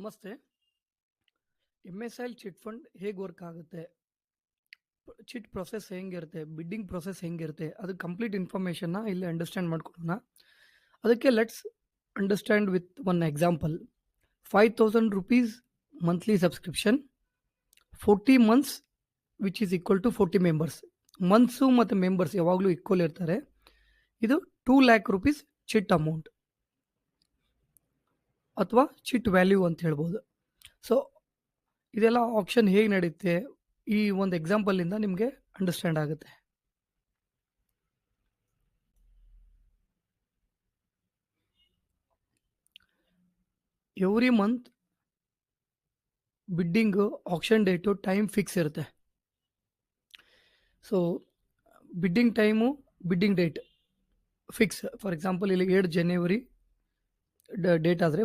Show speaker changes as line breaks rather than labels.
ನಮಸ್ತೆ. MSIL chit fund ಹೇಗೆ work ಆಗುತ್ತೆ, ಚಿಟ್ ಪ್ರೊಸೆಸ್ ಹೆಂಗಿರುತ್ತೆ, ಬಿಡ್ಡಿಂಗ್ ಪ್ರೊಸೆಸ್ ಹೆಂಗಿರುತ್ತೆ, ಅದು ಕಂಪ್ಲೀಟ್ ಇನ್ಫಾರ್ಮೇಷನ್ನ ಇಲ್ಲಿ ಅಂಡರ್ಸ್ಟ್ಯಾಂಡ್ ಮಾಡ್ಕೊಳ್ಳೋಣ. ಅದಕ್ಕೆ let's understand with one example. 5,000 rupees monthly subscription, 40 months which is equal to 40 members. Months ಮತ್ತು ಮೆಂಬರ್ಸ್ ಯಾವಾಗಲೂ ಈಕ್ವಲ್ ಇರ್ತಾರೆ. ಇದು 2 lakh rupees ಚಿಟ್ ಅಮೌಂಟ್ ಅಥವಾ ಚಿಟ್ ವ್ಯಾಲ್ಯೂ ಅಂತ ಹೇಳ್ಬೋದು. ಸೊ ಇದೆಲ್ಲ ಆಪ್ಷನ್ ಹೇಗೆ ನಡೆಯುತ್ತೆ ಈ ಒಂದು ಎಕ್ಸಾಂಪಲಿಂದ ನಿಮಗೆ ಅಂಡರ್ಸ್ಟ್ಯಾಂಡ್ ಆಗುತ್ತೆ. Every month bidding auction date time fix ಇರುತ್ತೆ. So bidding time bidding date fix. For example ಇಲ್ಲಿ 7 ಜನವರಿ ಡೇಟ್ ಆದರೆ